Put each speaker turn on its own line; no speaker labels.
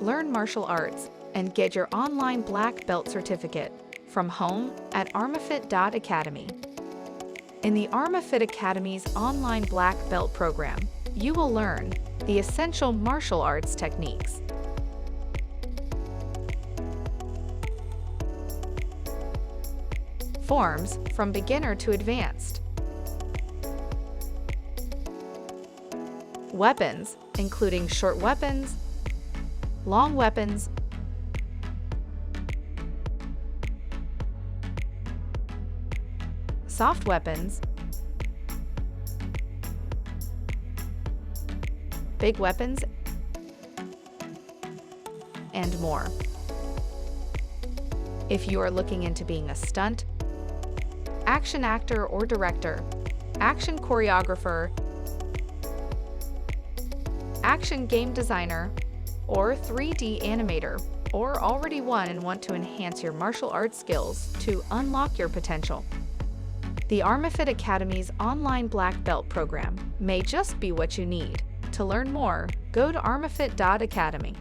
learn martial arts, and get your online black belt certificate from home at armafit.academy. In the Armafit Academy's online black belt program, you will learn the essential martial arts techniques. Forms from beginner to advanced. Weapons, including short weapons, long weapons, soft weapons, big weapons, and more. If you are looking into being a stunt, action actor or director, action choreographer, action game designer, or 3D animator, or already one and want to enhance your martial arts skills to unlock your potential, the Armafit Academy's online black belt program may just be what you need. To learn more, go to armafit.academy.